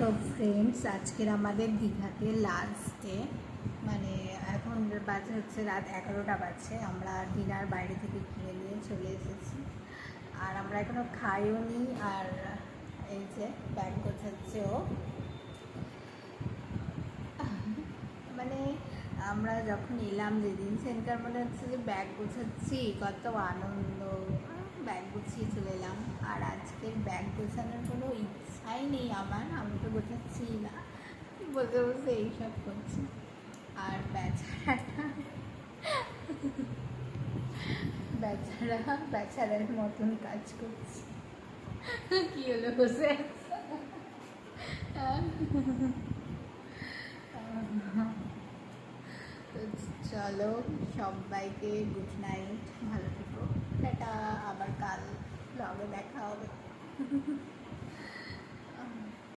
তো ফ্রেন্ডস, আজকের আমাদের দীঘাতে লাস্ট ডে। মানে এখন বাজে হচ্ছে রাত 11টা বাজছে। আমরা ডিনার বাইরে থেকে কিনে নিয়ে চলে এসেছি, আর আমরা এখনও খাইও নি। আর এই যে ব্যাগ গোছাচ্ছে ও। মানে আমরা যখন এলাম যেদিন, সেদিনকার মনে হচ্ছে যে ব্যাগ গোছাচ্ছি, কত আনন্দ। ব্যাগ গুছিয়ে চলে এলাম। আর আজকের ব্যাগ গোছানোর কোনো ইচ্ছাই নেই আমার, আমি তো গোছাচ্ছি না, বসে বসে এইসব করছি। আর বেচারার মতন কাজ করছি। কি হলো, বসে তো চলো, সবাইকে গুড নাইট, ভালো থেকো, টাটা। আবার কাল ব্লগে দেখা হবে।